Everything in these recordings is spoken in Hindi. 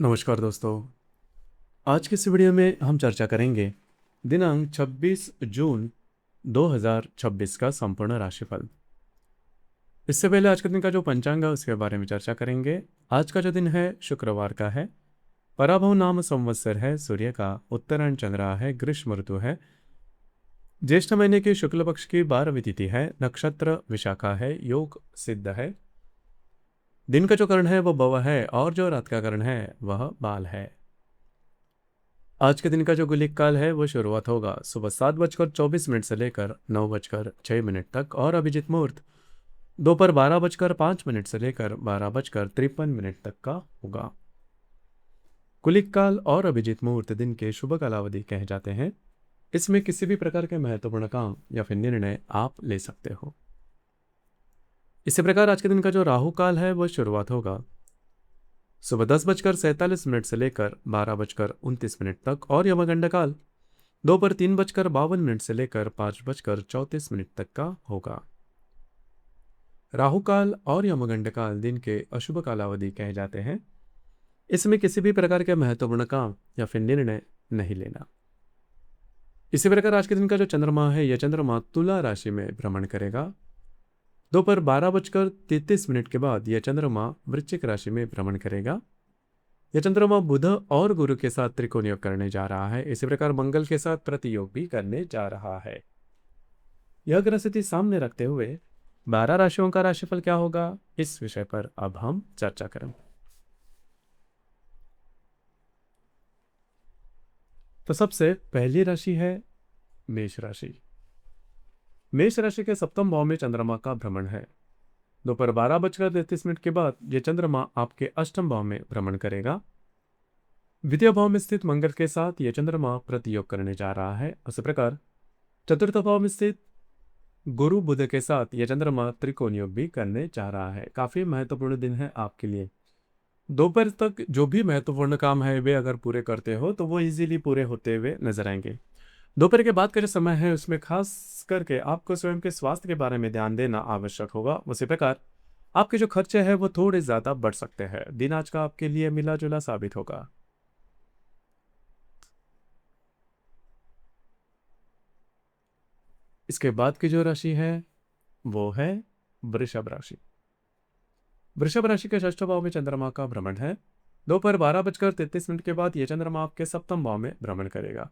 नमस्कार दोस्तों। आज की इस वीडियो में हम चर्चा करेंगे दिनांक 26 जून 2026 का संपूर्ण राशिफल। इससे पहले आज के दिन का जो पंचांग है उसके बारे में चर्चा करेंगे। आज का जो दिन है शुक्रवार का है। पराभव नाम संवत्सर है, सूर्य का उत्तरायण चल रहा है, ग्रीष्म ऋतु है, ज्येष्ठ महीने की शुक्ल पक्ष की 12वीं तिथि है, नक्षत्र विशाखा है, योग सिद्ध है। दिन का जो करण है वो बव है और जो रात का करण है वह बाल है। आज के दिन का जो गुलिक काल है वो शुरुआत होगा सुबह 7:24 से लेकर 9:06 तक और अभिजीत मुहूर्त दोपहर 12:05 से लेकर 12:53 तक का होगा। गुलिक काल और अभिजीत मुहूर्त दिन के शुभ कालावधि कहे जाते हैं। इसमें किसी भी प्रकार के महत्वपूर्ण काम या फिर निर्णय आप ले सकते हो। इसी प्रकार आज के दिन का जो राहु काल है वो शुरुआत होगा सुबह 10:47 से लेकर 12:29 तक और यमगंड काल दोपहर 3:52 से लेकर 5:34 तक का होगा। राहु काल और यमगंड काल दिन के अशुभ कालावधि कहे जाते हैं। इसमें किसी भी प्रकार के महत्वपूर्ण काम या फिर निर्णय नहीं लेना। इसी प्रकार आज के दिन का जो चंद्रमा है यह चंद्रमा तुला राशि में भ्रमण करेगा। दोपहर 12:33 के बाद यह चंद्रमा वृश्चिक राशि में भ्रमण करेगा। यह चंद्रमा बुध और गुरु के साथ त्रिकोण योग करने जा रहा है। इसी प्रकार मंगल के साथ प्रतियोग भी करने जा रहा है। यह ग्रह स्थिति सामने रखते हुए 12 राशियों का राशिफल क्या होगा, इस विषय पर अब हम चर्चा करेंगे। तो सबसे पहली राशि है मेष राशि। मेष राशि के सप्तम भाव में चंद्रमा का भ्रमण है। दोपहर 12:33 के बाद यह चंद्रमा आपके अष्टम भाव में भ्रमण करेगा। द्वितीय भाव में स्थित मंगल के साथ यह चंद्रमा प्रतियोग करने जा रहा है। उसी प्रकार चतुर्थ भाव में स्थित गुरु बुध के साथ यह चंद्रमा त्रिकोण योग भी करने जा रहा है। काफी महत्वपूर्ण दिन है आपके लिए। दोपहर तक जो भी महत्वपूर्ण काम है वे अगर पूरे करते हो तो वो इजीली पूरे होते हुए नजर आएंगे। दोपहर के बाद का जो समय है उसमें खास करके आपको स्वयं के स्वास्थ्य के बारे में ध्यान देना आवश्यक होगा। उसी प्रकार आपके जो खर्चे हैं वो थोड़े ज्यादा बढ़ सकते हैं। दिन आज का आपके लिए मिला जुला साबित होगा। इसके बाद की जो राशि है वो है वृषभ राशि। वृषभ राशि के षष्ठ भाव में चंद्रमा का भ्रमण है। दोपहर 12:33 के बाद यह चंद्रमा आपके सप्तम भाव में भ्रमण करेगा।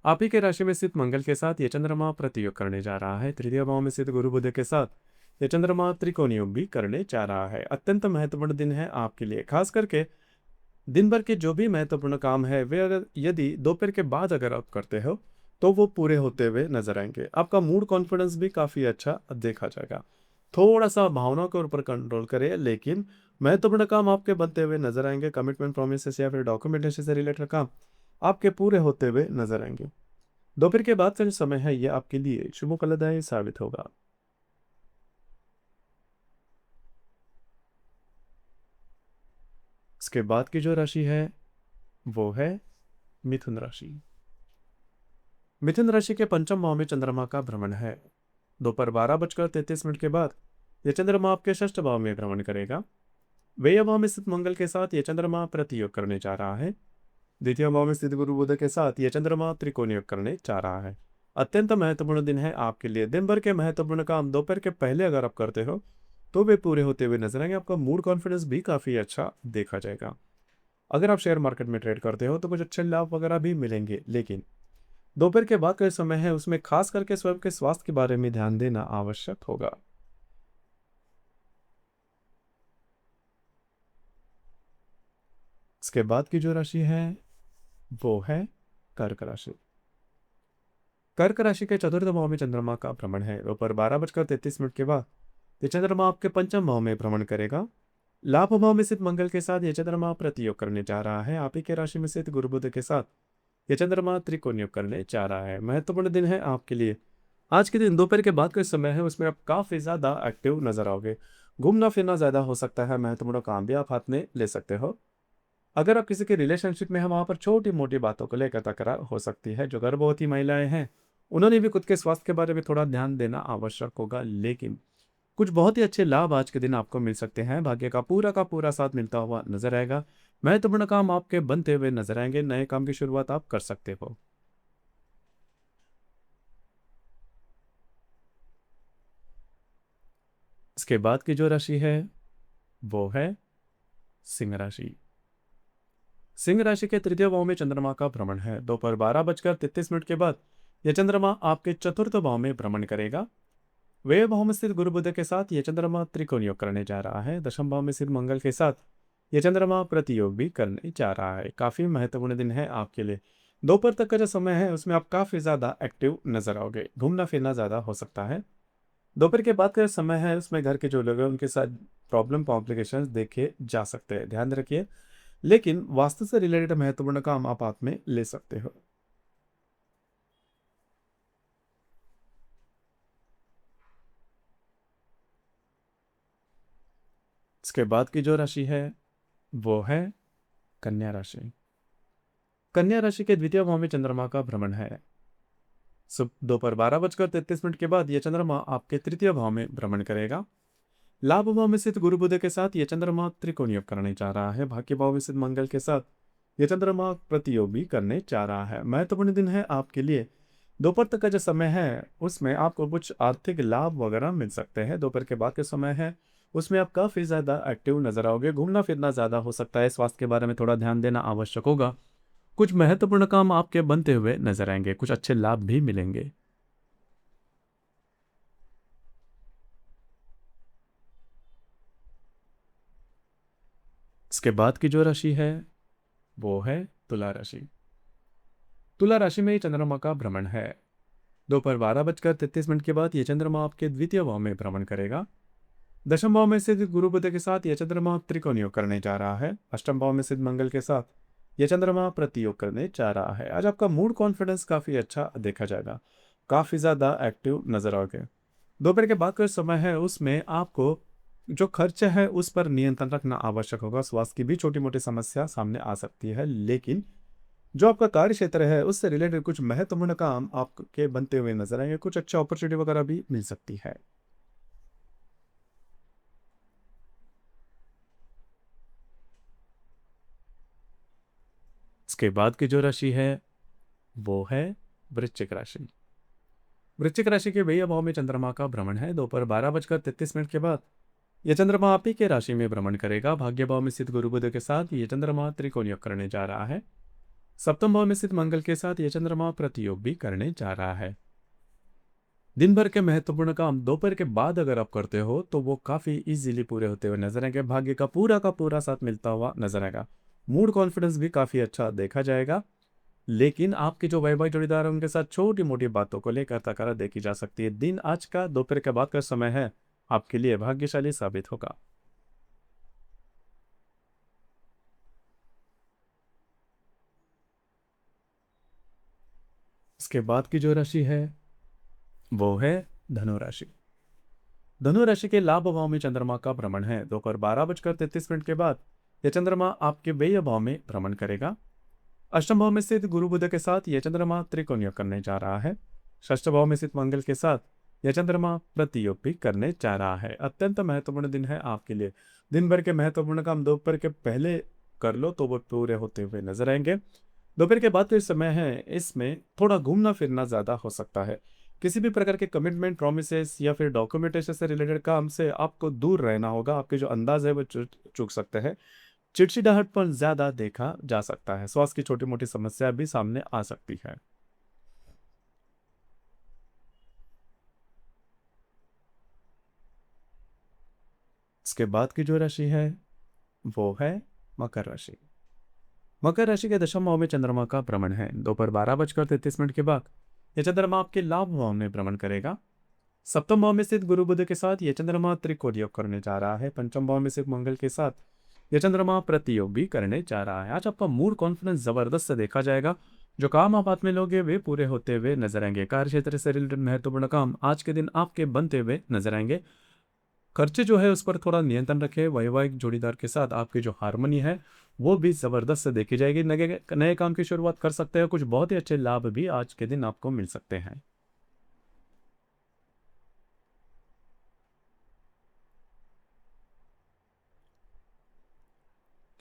आप ही के राशि में स्थित मंगल के साथ यह चंद्रमा प्रतियोग करने जा रहा है। तृतीय भाव में स्थित गुरु बुध के साथ यह चंद्रमा त्रिकोण योग भी करने जा रहा है। अत्यंत महत्वपूर्ण दिन है आपके लिए। खास करके दिन भर के जो भी महत्वपूर्ण काम है वे अगर यदि दोपहर के बाद अगर आप करते हो तो वो पूरे होते हुए नजर आएंगे। आपका मूड कॉन्फिडेंस भी काफी अच्छा देखा जाएगा। थोड़ा सा भावनाओं के ऊपर कंट्रोल करें, लेकिन महत्वपूर्ण काम आपके बनते हुए नजर आएंगे। कमिटमेंट, प्रोमिस या फिर डॉक्यूमेंटेशन से रिलेटेड काम आपके पूरे होते हुए नजर आएंगे। दोपहर के बाद का जो समय है यह आपके लिए शुभ फलदायी साबित होगा। इसके बाद की जो राशि है वो है मिथुन राशि। मिथुन राशि के पंचम भाव में चंद्रमा का भ्रमण है। दोपहर 12:33 के बाद यह चंद्रमा आपके षष्ठ भाव में भ्रमण करेगा। व्यय भाव में स्थित मंगल के साथ यह चंद्रमा प्रतियोग करने जा रहा है। द्वितीय भाव में स्थित गुरु बुध के साथ यह चंद्रमा त्रिकोण योग करने जा रहा है। अत्यंत महत्वपूर्ण दिन है आपके लिए। दिन भर के महत्वपूर्ण काम दोपहर के पहले अगर आप करते हो तो वे पूरे होते हुए नजर आएंगे। आपका मूड कॉन्फिडेंस भी काफी अच्छा देखा जाएगा। अगर आप शेयर मार्केट में ट्रेड करते हो तो कुछ अच्छे लाभ वगैरह भी मिलेंगे, लेकिन दोपहर के बाद का समय है उसमें खास करके स्वयं के स्वास्थ्य के बारे में ध्यान देना आवश्यक होगा। इसके बाद की जो राशि है वो है कर्क राशि। कर्क राशि के चतुर्थ भाव में चंद्रमा का भ्रमण है। दोपहर 12:33 के बाद ये चंद्रमा आपके पंचम भाव में भ्रमण करेगा। लाभ भाव में स्थित मंगल के साथ यह चंद्रमा प्रतियोग करने जा रहा है। आप ही के राशि में स्थित गुरु बुध के साथ यह चंद्रमा त्रिकोण योग करने जा रहा है। महत्वपूर्ण दिन है आपके लिए। आज के दिन दोपहर के बाद का समय है उसमें आप काफी ज्यादा एक्टिव नजर आओगे। घूमना फिरना ज्यादा हो सकता है। महत्वपूर्ण काम भी आप हाथ में ले सकते हो। अगर आप किसी के रिलेशनशिप में हैं वहां पर छोटी मोटी बातों को लेकर तकरार हो सकती है। जो गर्भवती महिलाएं हैं उन्होंने भी खुद के स्वास्थ्य के बारे में थोड़ा ध्यान देना आवश्यक होगा, लेकिन कुछ बहुत ही अच्छे लाभ आज के दिन आपको मिल सकते हैं। भाग्य का पूरा साथ मिलता हुआ नजर आएगा। महत्वपूर्ण काम आपके बनते हुए नजर आएंगे, नए काम की शुरुआत आप कर सकते हो। इसके बाद की जो राशि है वो है सिंह राशि। सिंह राशि के तृतीय भाव में चंद्रमा का भ्रमण है। दोपहर 12:33 के बाद यह चंद्रमा आपके चतुर्थ भाव में भ्रमण करेगा। व्यय भाव में स्थित गुरु बुध के साथ यह चंद्रमा त्रिकोण योग करने जा रहा है। दशम भाव में स्थित मंगल के साथ यह चंद्रमा प्रतियोग भी करने जा रहा है। काफी महत्वपूर्ण दिन है आपके लिए। दोपहर तक का जो समय है उसमें आप काफी ज्यादा एक्टिव नजर आओगे, घूमना फिरना ज्यादा हो सकता है। दोपहर के बाद का जो समय है उसमें घर के जो लोग हैं उनके साथ प्रॉब्लम कॉम्प्लिकेशंस देखे जा सकते हैं, ध्यान रखिए। लेकिन वास्तु से रिलेटेड महत्वपूर्ण काम आप हाथ में ले सकते हो। इसके बाद की जो राशि है वो है कन्या राशि। कन्या राशि के द्वितीय भाव में चंद्रमा का भ्रमण है। सुबह दोपहर 12:33 के बाद यह चंद्रमा आपके तृतीय भाव में भ्रमण करेगा। लाभ भाव में स्थित गुरु बुध के साथ यह चंद्रमा त्रिकोण योग करने जा रहा है। भाग्य भाव में स्थित मंगल के साथ यह चंद्रमा प्रतियोग भी करने जा रहा है। महत्वपूर्ण दिन है आपके लिए। दोपहर तक का जो समय है उसमें आपको कुछ आर्थिक लाभ वगैरह मिल सकते हैं। दोपहर के बाद के समय है उसमें आप काफी ज्यादा एक्टिव नजर आओगे, घूमना फिरना ज्यादा हो सकता है। स्वास्थ्य के बारे में थोड़ा ध्यान देना आवश्यक होगा। कुछ महत्वपूर्ण काम आपके बनते हुए नजर आएंगे, कुछ अच्छे लाभ भी मिलेंगे। इसके बाद की जो राशि है वो है तुला राशि। तुला राशि में चंद्रमा का भ्रमण है। दोपहर 12:33 के बाद यह चंद्रमा आपके द्वितीय भाव में भ्रमण करेगा। दशम भाव में स्थित गुरु बुध के साथ यह चंद्रमा त्रिकोण योग करने जा रहा है। अष्टम भाव में स्थित मंगल के साथ यह चंद्रमा प्रतियोग करने जा रहा है। आज आपका मूड कॉन्फिडेंस काफी अच्छा देखा जाएगा, काफी ज्यादा एक्टिव नजर आओगे। दोपहर के बाद का समय है उसमें आपको जो खर्च है उस पर नियंत्रण रखना आवश्यक होगा। स्वास्थ्य की भी छोटी मोटी समस्या सामने आ सकती है, लेकिन जो आपका कार्य क्षेत्र है उससे रिलेटेड कुछ महत्वपूर्ण काम आपके बनते हुए नजर आएंगे। कुछ अच्छा अपॉर्चुनिटी वगैरह भी मिल सकती है। इसके बाद की जो राशि है वो है वृश्चिक राशि। वृश्चिक राशि के व्यय भाव में चंद्रमा का भ्रमण है। दोपहर 12:33 के बाद यह चंद्रमा आप ही के राशि में भ्रमण करेगा। भाग्य भाव में स्थित गुरु बुध के साथ यह चंद्रमा त्रिकोण योग करने जा रहा है। सप्तम भाव में स्थित मंगल के साथ यह चंद्रमा प्रतियोग भी करने जा रहा है। दिन भर के महत्वपूर्ण काम दोपहर के बाद अगर आप करते हो तो वो काफी इजीली पूरे होते हुए नजर आएंगे। भाग्य का पूरा साथ मिलता हुआ नजर आएगा। मूड कॉन्फिडेंस भी काफी अच्छा देखा जाएगा। लेकिन आपके जो वैवाहिक जोड़ीदार है उनके साथ छोटी मोटी बातों को लेकर तकरार देखी जा सकती है। दिन आज का दोपहर के बाद का समय है आपके लिए भाग्यशाली साबित होगा। इसके बाद की जो राशि है वो है धनु राशि। धनु राशि के लाभ भाव में चंद्रमा का भ्रमण है। दोपहर 12:33 के बाद यह चंद्रमा आपके व्यय भाव में भ्रमण करेगा। अष्टम भाव में स्थित गुरु बुध के साथ यह चंद्रमा त्रिकोण योग करने जा रहा है। षष्ठ भाव में स्थित मंगल के साथ यह चंद्रमा प्रतियोग भी करने जा रहा है। अत्यंत महत्वपूर्ण दिन है आपके लिए। दिन भर के महत्वपूर्ण काम दोपहर के पहले कर लो तो वो पूरे होते हुए नजर आएंगे। दोपहर के बाद जो समय है इसमें थोड़ा घूमना फिरना ज्यादा हो सकता है। किसी भी प्रकार के कमिटमेंट, प्रोमिसेस या फिर डॉक्यूमेंटेशन से रिलेटेड काम से आपको दूर रहना होगा। आपके जो अंदाज है वो चूक सकते हैं। चिड़चिड़ाहटपन ज्यादा देखा जा सकता है। स्वास्थ्य की छोटी मोटी समस्या भी सामने आ सकती है। इसके बाद की जो राशि है वो है मकर राशि। मकर राशि के दशम भाव में चंद्रमा का भ्रमण है। दोपहर 12:33 के बाद यह चंद्रमा आपके लाभ भाव में भ्रमण करेगा। सप्तम भाव में स्थित गुरु बुध के साथ यह चंद्रमा त्रिकोण योग करने जा रहा है। पंचम भाव में स्थित मंगल के साथ यह चंद्रमा प्रतियोग भी करने जा रहा है। आज आपका मूड कॉन्फिडेंस जबरदस्त से देखा जाएगा। जो काम आप हाथ में लोगे वे पूरे होते हुए नजर आएंगे। कार्य क्षेत्र से रिलेटेड महत्वपूर्ण काम आज के दिन आपके बनते हुए नजर आएंगे। खर्चे जो है उस पर थोड़ा नियंत्रण रखें। वैवाहिक जोड़ीदार के साथ आपकी जो हारमोनी है वो भी जबरदस्त से देखी जाएगी। नए नए काम की शुरुआत कर सकते हैं। कुछ बहुत ही अच्छे लाभ भी आज के दिन आपको मिल सकते हैं।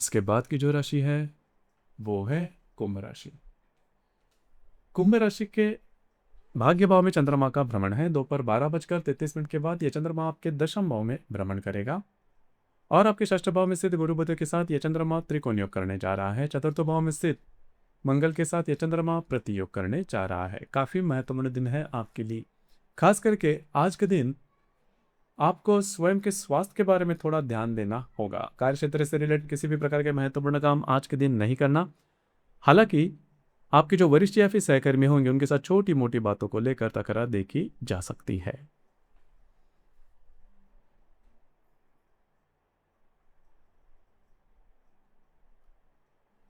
इसके बाद की जो राशि है वो है कुंभ राशि। कुंभ राशि के भाग्य भाव में चंद्रमा का भ्रमण है। दोपहर 12:33 के बाद यह चंद्रमा आपके दशम भाव में भ्रमण करेगा और आपके षष्ठ भाव में स्थित गुरु बुध के साथ यह चंद्रमा त्रिकोण योग करने जा रहा है। चतुर्थ भाव में स्थित मंगल के साथ यह चंद्रमा प्रतियोग करने जा रहा है। काफी महत्वपूर्ण दिन है आपके लिए। खास करके आज के दिन आपको स्वयं के स्वास्थ्य के बारे में थोड़ा ध्यान देना होगा। कार्य क्षेत्र से रिलेटेड किसी भी प्रकार के महत्वपूर्ण काम आज के दिन नहीं करना। हालांकि आपके जो वरिष्ठ या फिर सहकर्मी होंगे उनके साथ छोटी मोटी बातों को लेकर तकरार देखी जा सकती है।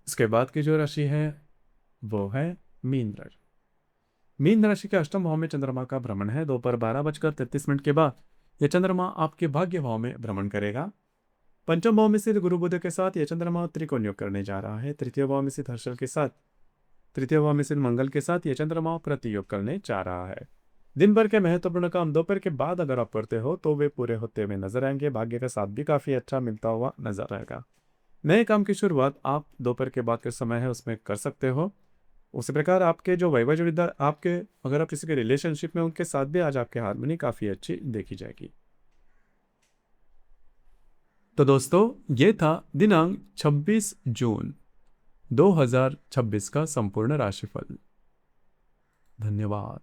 इसके बाद की जो राशि है वो है मीन राशि। मीन राशि के अष्टम भाव में चंद्रमा का भ्रमण है। दोपहर 12:33 के बाद यह चंद्रमा आपके भाग्य भाव में भ्रमण करेगा। पंचम भाव में स्थित गुरु बुध के साथ यह चंद्रमा त्रिकोण योग करने जा रहा है। तृतीय भाव में स्थित हर्षल के साथ, तृतीय भाव में स्थित मंगल के साथ यह चंद्रमा प्रतियोग करने जा रहा है। दिन भर के महत्वपूर्ण काम दोपहर के बाद अगर आप करते हो तो वे पूरे होते हुए नजर आएंगे। भाग्य का साथ भी काफी अच्छा मिलता हुआ नजर आएगा। नए काम की शुरुआत आप दोपहर के बाद के समय है उसमें कर सकते हो। उसी प्रकार आपके जो वैवाहिक जोड़ीदार आपके, अगर आप किसी के रिलेशनशिप में, उनके साथ भी आज आपकी हार्मनी काफी अच्छी देखी जाएगी। तो दोस्तों ये था दिनांक 26 जून 2026 का संपूर्ण राशिफल। धन्यवाद।